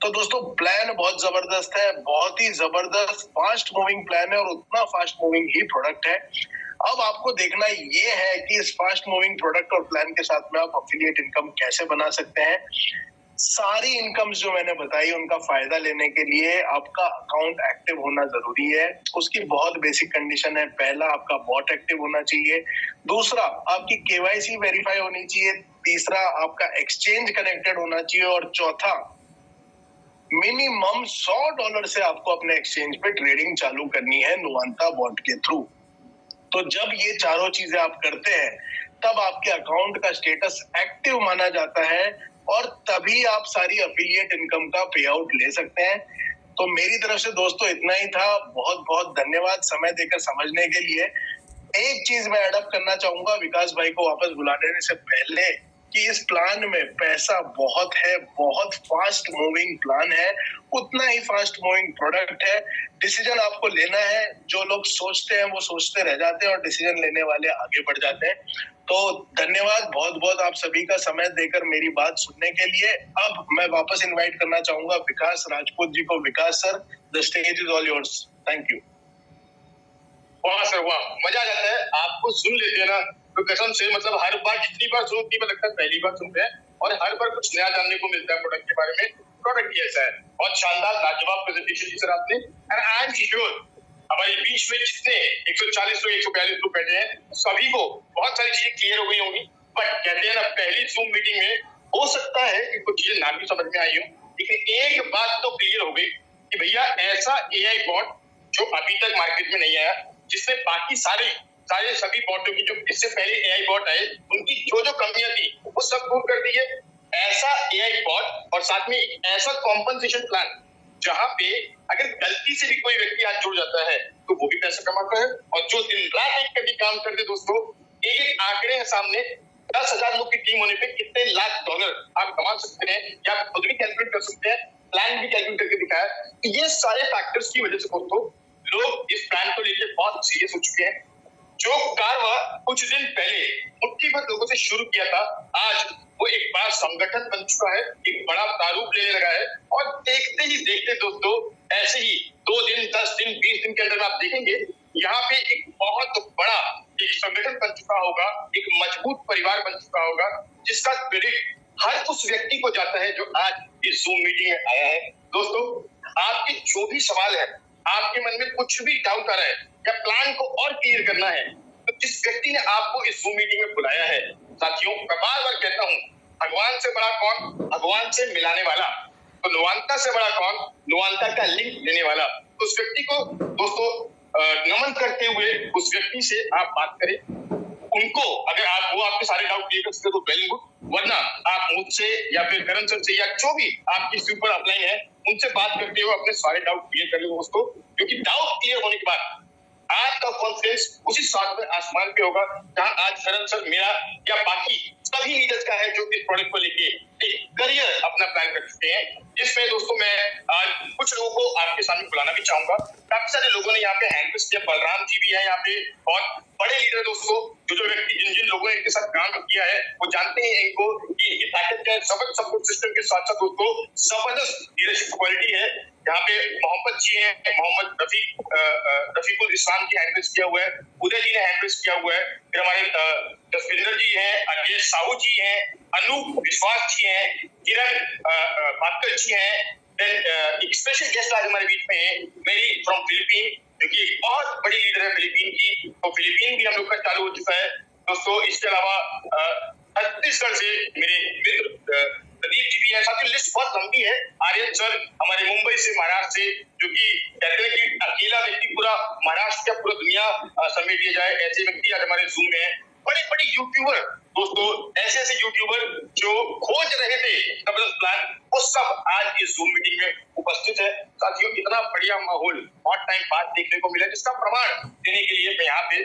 तो दोस्तों प्लान बहुत जबरदस्त है, बहुत ही जबरदस्त फास्ट मूविंग प्लान है और उतना फास्ट मूविंग ही प्रोडक्ट है। अब आपको देखना ये है कि इस फास्ट मूविंग प्रोडक्ट और प्लान के साथ में आप एफिलिएट इनकम कैसे बना सकते हैं। सारी इनकम्स जो मैंने बताई उनका फायदा लेने के लिए आपका अकाउंट एक्टिव होना जरूरी है। उसकी बहुत बेसिक कंडीशन है। पहला, आपका बॉट एक्टिव होना चाहिए। दूसरा, आपकी केवाईसी वेरीफाई होनी चाहिए। तीसरा, आपका एक्सचेंज कनेक्टेड होना चाहिए। और चौथा, मिनिमम $100 से आपको अपने एक्सचेंज पे ट्रेडिंग चालू करनी है नुवांता बॉट के थ्रू। तो जब ये चारों चीजें आप करते हैं तब आपके अकाउंट का स्टेटस एक्टिव माना जाता है और तभी आप सारी एफिलिएट इनकम का पे आउट ले सकते हैं। तो मेरी तरफ से दोस्तों इतना ही था। बहुत बहुत धन्यवाद समय देकर समझने के लिए। एक चीज मैं एडअप करना चाहूंगा विकास भाई को वापस बुला लेने से पहले कि इस प्लान में पैसा बहुत है, बहुत फास्ट मूविंग प्लान है, उतना ही फास्ट मूविंग प्रोडक्ट है। डिसीजन आपको लेना है। जो लोग सोचते हैं वो सोचते रह जाते हैं और डिसीजन लेने वाले आगे बढ़ जाते हैं। तो धन्यवाद बहुत बहुत आप सभी का समय देकर मेरी बात सुनने के लिए। अब मैं वापस इनवाइट करना चाहूंगा विकास राजपूत जी को। Vikas sir, the stage is all yours. Thank you. वाह सर वाह, मजा आ जाता है आपको सुन लेते हैं ना तो कसम से, मतलब हर बार जितनी बार सुनो उतनी बार लगता है पहली बार सुनते हैं और हर बार कुछ नया जानने को मिलता है प्रोडक्ट के बारे में। प्रोडक्ट ही ऐसा है। बहुत शानदार लाजवाब प्रेजेंटेशन दी सर आपने। एंड आई एम श्योर हमारे बीच में जितने 140 लोग 142 लोग बैठे हैं सभी को बहुत सारी चीजें क्लियर हो गई होंगी। बट कहते हैं ना, पहली जूम मीटिंग में हो सकता है कि कुछ चीजें ना भी समझ में आई हो, लेकिन एक बात तो क्लियर हो गई कि भैया ऐसा एआई बॉट जो अभी तक मार्केट में नहीं आया, जिसने बाकी सारे सभी बॉटों की जो इससे पहले एआई बॉट आए उनकी जो जो कमियां थी वो सब दूर कर दी है। ऐसा एआई बॉट और साथ में एक ऐसा कॉम्पनसेशन प्लान जहाँ पे अगर गलती से भी कोई व्यक्ति आज जुड़ जाता है तो वो भी पैसा कमाता है, और जो दिन रात एक करके काम करते दोस्तों, एक एक आंकड़े हैं सामने, 10,000 लोग की टीम होने पे कितने लाख डॉलर आप कमा सकते हैं, या आप खुद भी कैलकुलेट कर सकते हैं, प्लान भी कैलकुलेट करके दिखाया। तो ये सारे फैक्टर्स की वजह से दोस्तों लोग इस प्लान को लेकर बहुत सीरियस हो चुके हैं। जो कारवा कुछ दिन पहले मुट्ठी भर लोगों से शुरू किया था, आज वो एक बड़ा संगठन बन चुका है, एक बड़ा प्रारूप लेने लगा है, और देखते ही देखते दोस्तों ऐसे ही 2 दिन, 10 दिन, 20 दिन के अंदर आप देखेंगे यहाँ पे एक बहुत बड़ा एक संगठन बन चुका होगा, एक मजबूत परिवार बन चुका होगा, जिसका क्रेडिट हर उस व्यक्ति को जाता है जो आज इस जूम मीटिंग में आया है। दोस्तों, आपके जो भी सवाल है, आपके मन में कुछ भी डाउट आ रहा है या प्लान को और क्लियर करना है, तो जिस व्यक्ति ने आपको इस जूम मीटिंग में बुलाया है, साथियों, मैं बार बार कहता हूँ, भगवान से बड़ा कौन? भगवान से मिलाने वाला। तो नुवांता से बड़ा कौन? नुवांता का लिंक देने वाला। तो उस व्यक्ति को दोस्तों नमन करते हुए उस व्यक्ति से आप बात करें, उनको अगर आप वो आपके सारे डाउट क्लियर कर सकते तो वेल गुड, वरना आप मुझसे या फिर करण सर से या जो भी आपकी सुपर अपलाइन है उनसे बात करते हुए अपने सारे डाउट क्लियर कर लो दोस्तों, क्योंकि डाउट क्लियर होने के बाद आज का कॉन्फ्रेंस उसी सातवें आसमान पे होगा जहां आज करण सर, मेरा या बाकी सभी लीडर्स का है जो इस प्रोडक्ट को लेके एक करियर अपना प्लान कर चुके हैं। जिसमें दोस्तों मैं आज कुछ लोगों को आपके सामने बुलाना भी चाहूंगा। काफी सारे लोगों ने यहाँ पे हैंड रेज़ किया, बलराम जी भी है यहाँ पे, और बड़े लीडर दोस्तों, जो व्यक्ति जिन जिन लोगों ने इनके साथ काम किया है वो जानते हैं इनको कि ये ताकत का जबरदस्त सपोर्ट सिस्टम के साथ साथ दोस्तों जबरदस्त लीडरशिप क्वालिटी है। यहाँ पे मोहम्मद जी हैं, मोहम्मद रफीकुल इस्लाम जी हैंड रेज़ किया हुआ है, उदय जी ने हैंड रेज़ किया हुआ है, फिर हमारे जसविंदर जी हैं, अजय साहू जी हैं, अनूप विश्वास जी हैं, किरण भास्कर जी हैं, एक स्पेशल गेस्ट आज हमारे बीच में है मेरी फ्रॉम फिलीपीन, क्योंकि एक बहुत बड़ी लीडर है फिलीपीन की, तो फिलीपीन भी हम लोग का चालू हो चुका है दोस्तों। इसके अलावा छत्तीसगढ़ से मेरे मित्र प्रदीप जी भी है, साथ ही लिस्ट बहुत लंबी है। आर्यन सर हमारे मुंबई से, महाराष्ट्र से, जो कि कहते हैं कि अकेला व्यक्ति पूरा महाराष्ट्र या पूरा दुनिया समेट लिया जाए, ऐसे व्यक्ति आज हमारे जूम में है। बड़े बड़े यूट्यूबर दोस्तों, ऐसे ऐसे यूट्यूबर जो खोज रहे थे जबरदस्त प्लान, वो सब आज इस जूम मीटिंग में उपस्थित है। साथियों, इतना बढ़िया माहौल बहुत टाइम बाद देखने को मिला, जिसका प्रमाण देने के लिए मैं यहाँ पे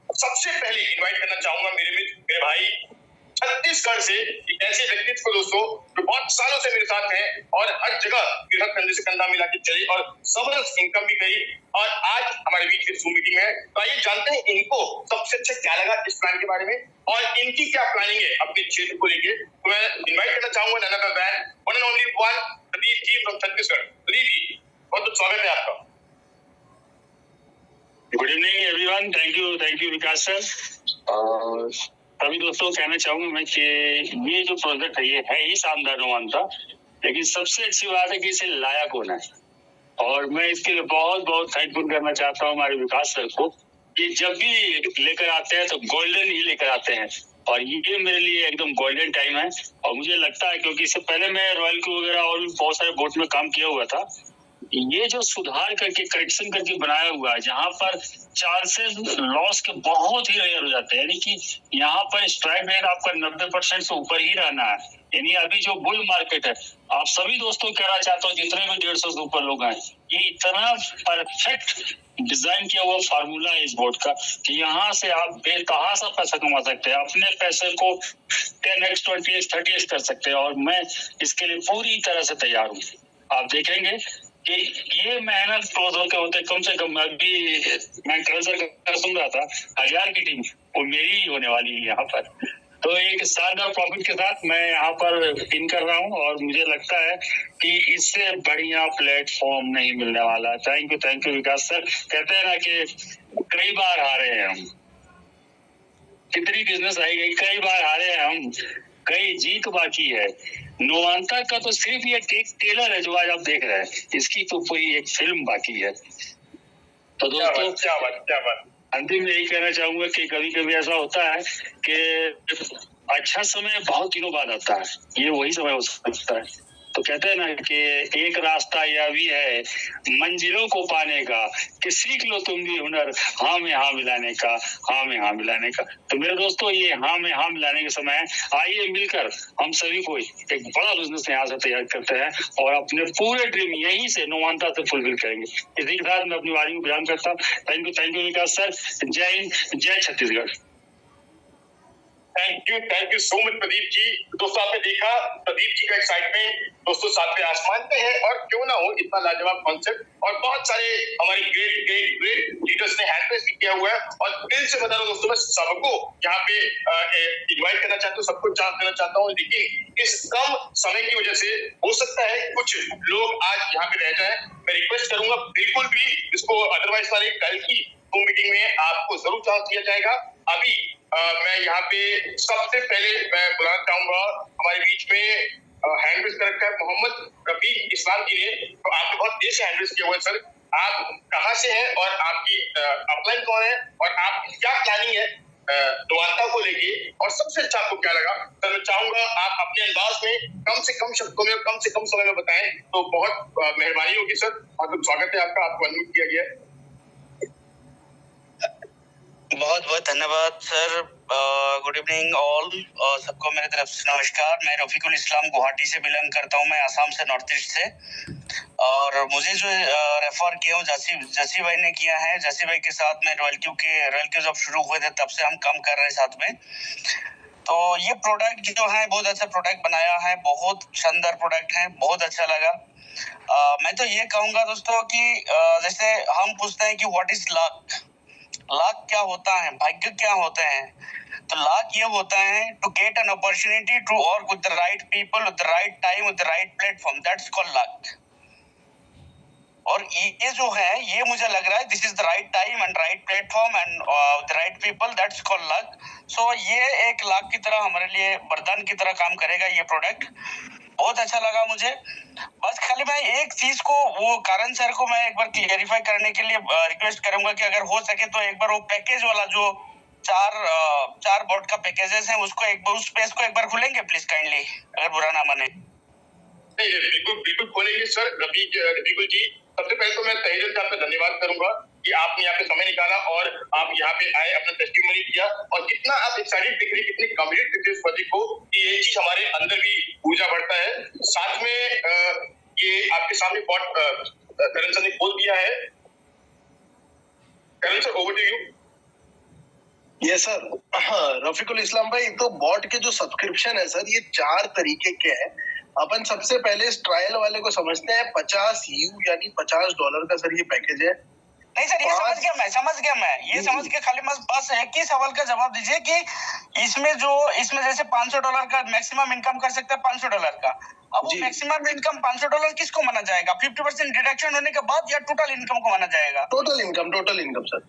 सबसे पहले इन्वाइट करना चाहूंगा मेरे मित्र, मेरे भाई छत्तीसगढ़ से एक ऐसे व्यक्तित्व को दोस्तों जो बहुत सालों से मेरे साथ हैं और हर जगह मेरे साथ कंधे से कंधा मिला के चले और जबरदस्त इनकम भी करी, और आज हमारे बीच की जूम मीटिंग है। तो आइए जानते हैं इनको सबसे अच्छा क्या लगा इस प्लान के बारे में और इनकी क्या प्लानिंग है अपने क्षेत्र को लेके। तो मैं इन्वाइट करना चाहूंगा none other than one and only one Pradeep ji from Chhattisgarh. Pradeep ji, बहुत बहुत स्वागत है आपका। Good evening everyone, thank you Vikas sir. सभी दोस्तों को कहना चाहूंगा मैं कि ये जो प्रोजेक्ट है ये है ही शानदार नुवांता, लेकिन सबसे अच्छी बात है कि इसे लाया कौन है, और मैं इसके लिए बहुत बहुत थैंकफुल करना चाहता हूँ हमारे विकास सर को कि जब भी लेकर आते हैं तो गोल्डन ही लेकर आते हैं, और ये मेरे लिए एकदम गोल्डन टाइम है। और मुझे लगता है क्योंकि इससे पहले मैं रॉयल क्यू वगैरह और भी बहुत सारे बोर्ड में काम किया हुआ था, ये जो सुधार करके करेक्शन करके बनाया हुआ है, जहाँ पर चांसेस लॉस के बहुत ही रेयर हो जाते हैं, यानी कि यहाँ पर स्ट्राइक रेट आपका 90% से ऊपर ही रहना है। यानी अभी जो बुल मार्केट है, आप सभी दोस्तों को कहना चाहता हूँ जितने भी 150 से ऊपर लोग हैं, ये इतना परफेक्ट डिजाइन किया हुआ फार्मूला है इस बोर्ड का कि यहाँ से आप बेतहाशा पैसा कमा सकते हैं, अपने पैसे को 10x 20x 30x कर सकते हैं, और मैं इसके लिए पूरी तरह से तैयार हूँ। आप देखेंगे कि ये मेहनत क्लोज होते कम से कम, अभी मैं कल सर सुन रहा था 1000 की टीम वो मेरी ही होने वाली है यहाँ पर। तो एक शानदार प्रॉफिट के साथ मैं यहाँ पर पिन कर रहा हूँ, और मुझे लगता है कि इससे बढ़िया प्लेटफॉर्म नहीं मिलने वाला। Thank you Vikas sir. कहते हैं ना कि कई बार हारे हैं हम, कितनी बिजनेस आई गई, कई बार हारे हैं हम, कई जीत बाकी है। नुवांता का तो सिर्फ ये एक टेलर है जो आज आप देख रहे हैं, इसकी तो पूरी एक फिल्म बाकी है। तो दोस्तों क्या बात। अंतिम में यही कहना चाहूंगा कि कभी कभी ऐसा होता है कि अच्छा समय बहुत दिनों बाद आता है, ये वही समय हो सकता है। तो कहते हैं ना कि एक रास्ता यह भी है मंजिलों को पाने का कि सीख लो तुम भी हुनर हाँ में हाँ मिलाने का, हाँ में हाँ मिलाने का। तो मेरे दोस्तों, ये हाँ में हाँ मिलाने के समय आइए मिलकर हम सभी को एक बड़ा बिजनेस यहाँ से तैयार करते हैं और अपने पूरे ड्रीम यहीं से नौवानता से फुलफिल करेंगे। इसी के साथ मैं अपनी वाणी को बयान करता हूँ। Thank you Vikas sir. जय हिंद, जय Chhattisgarh. Thank you so much Pradeep ji. दोस्तों आपने देखा प्रदीप जी का एक्साइटमेंट दोस्तों सातवें आसमान पे है, और क्यों ना हो इतना लाजवाब कॉन्सेप्ट, और बहुत सारे हमारी ग्रेट लीडर्स ने हैंडरेस भी किया हुआ है। और दिल से बता रहा हूँ दोस्तों, मैं सबको यहाँ पे इन्वाइट करना चाहता हूँ, सबको चांस देना चाहता हूँ, लेकिन इस कम समय की वजह से हो सकता है कुछ लोग आज यहाँ पे रह जाए। मैं रिक्वेस्ट करूंगा बिल्कुल भी इसको अदरवाइज वाले कल की मीटिंग में आपको जरूर चांस दिया जाएगा। अभी मैं यहाँ पे सबसे पहले मैं बुलाना चाहूंगा हमारे बीच में हैंड रेस कर रखा है मोहम्मद रफीक इस्लाम जी ने। तो आपने बहुत देर से हैंड रेस किया हुआ है सर, आप कहाँ से हैं और आपकी अपलाइन कौन है और आपकी क्या प्लानिंग है नौवानता को लेके, और सबसे अच्छा आपको क्या लगा? सर मैं चाहूंगा आप अपने अंदाज में कम से कम शब्दों में और कम से कम समय में बताएं तो बहुत मेहरबानी होगी सर। बहुत स्वागत है आपका, आपको अनम्यूट किया गया है। बहुत बहुत धन्यवाद सर। गुड इवनिंग ऑल, सबको मेरे तरफ से नमस्कार। मैं रफीकुल इस्लाम गुवाहाटी से बिलोंग करता हूँ, मैं आसाम से, नॉर्थ ईस्ट से। और मुझे जो रेफर किया हूँ जसी भाई ने किया है। जसी भाई के साथ में रॉयल क्यू जब शुरू हुए थे तब से हम काम कर रहे हैं साथ में। तो ये प्रोडक्ट जो है बहुत अच्छा प्रोडक्ट बनाया है, बहुत शानदार प्रोडक्ट है, बहुत अच्छा लगा। मैं तो ये कहूंगा दोस्तों कि जैसे हम पूछते हैं कि व्हाट इज लक, लाख क्या होता है, भाग्य क्या होते हैं, तो लाख ये होता है to get an opportunity to work with the right people with the right time with the right platform, that's called luck. और ये जो है ये मुझे लग रहा है this is the right time and right platform and the right people, that's called luck. So ये एक लाख की तरह हमारे लिए वरदान की तरह काम करेगा ये प्रोडक्ट। बहुत अच्छा लगा मुझे। बस खाली मैं एक चीज को, वो कारण सर को मैं एक बार क्लियरिफाई करने के लिए रिक्वेस्ट करूंगा कि अगर हो सके तो एक बार वो पैकेज वाला जो चार बोर्ड का पैकेजेस है उसको एक बार, उस पेज को एक बार खोलेंगे प्लीज काइंडली, अगर बुरा ना माने। बिल्कुल खोलेंगे सर। रफीकुल जी, सबसे पहले तो मैं तहे दिल से आपका धन्यवाद करूंगा कि आपने यहाँ पे समय निकाला और आप यहाँ पे आए, अपना टेस्टिमनी दिया, और कितना आप एक्साइटेड दिख रही, कितनी कमिटेड दिख रही इस प्रोजेक्ट को कि ये चीज हमारे अंदर भी ऊर्जा बढ़ता है। साथ में ये आपके सामने बहुत करण सर ने खोल दिया है। Karan sir, over to you. Yes sir. हाँ, रफीकुल इस्लाम भाई, तो बॉट के जो सब्सक्रिप्शन है सर, ये 4 तरीके के हैं। अपन सबसे पहले इस ट्रायल वाले को समझते हैं। $50 यानी $50 का सर ये पैकेज है। नहीं सर, ये समझ गया मैं ये समझ के खाली बस एक ही सवाल का जवाब दीजिए कि इसमें जैसे $500 का मैक्सिमम इनकम कर सकते हैं, $500 का। अब वो मैक्सिमम इनकम $500 किसको माना जाएगा? 50% डिडक्शन होने के बाद या टोटल इनकम को माना जाएगा? Total income sir.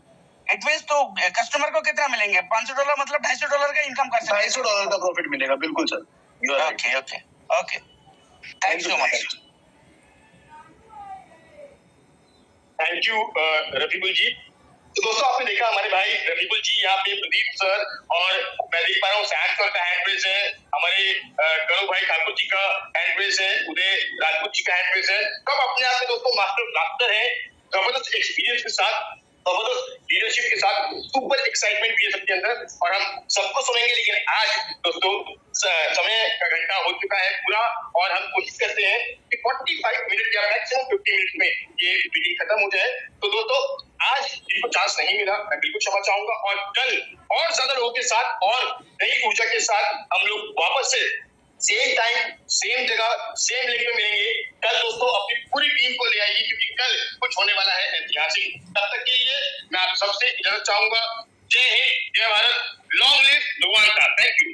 It means तो कस्टमर को कितना मिलेंगे? $500 मतलब $250 का इनकम कर सकते हैं। $250 का प्रॉफिट मिलेगा, बिल्कुल sir. Okay, thank you so much. Thank you Rafiqul ji. तो दोस्तों आपने देखा हमारे भाई रफीकुल जी, यहाँ पे प्रदीप सर, और मैं देख पा रहा हूँ सैम सर का हैंड रेस है, हमारे करू भाई ठाकुर जी का हैंड रेस है, उदय राजपूत जी का हैंड रेस है। कब अपने आप में दोस्तों मास्टर ब्लास्टर है, जबरदस्त एक्सपीरियंस के साथ, जबरदस्त लीडरशिप के साथ, सुपर एक्साइटमेंट भी है सबके अंदर, और हम सबको सुनेंगे। लेकिन आज दोस्तों समय का घंटा हो चुका है पूरा, और हम कोशिश करते हैं कि 45 मिनट या मैक्सिमम 50 मिनट में ये मीटिंग खत्म हो जाए। तो दोस्तों आज जिनको चांस नहीं मिला, मैं बिल्कुल क्षमा चाहूंगा, और कल और ज्यादा लोगों के साथ और नई ऊर्जा के साथ हम लोग वापस से सेम टाइम, सेम जगह, सेम लिंक में मिलेंगे। कल दोस्तों अपनी पूरी टीम को ले आइए, क्योंकि कल कुछ होने वाला है ऐतिहासिक। तब तक के लिए मैं आप सबसे इजाजत चाहूंगा। जय हिंद, जय Bharat, long live Nuvanta. Thank you.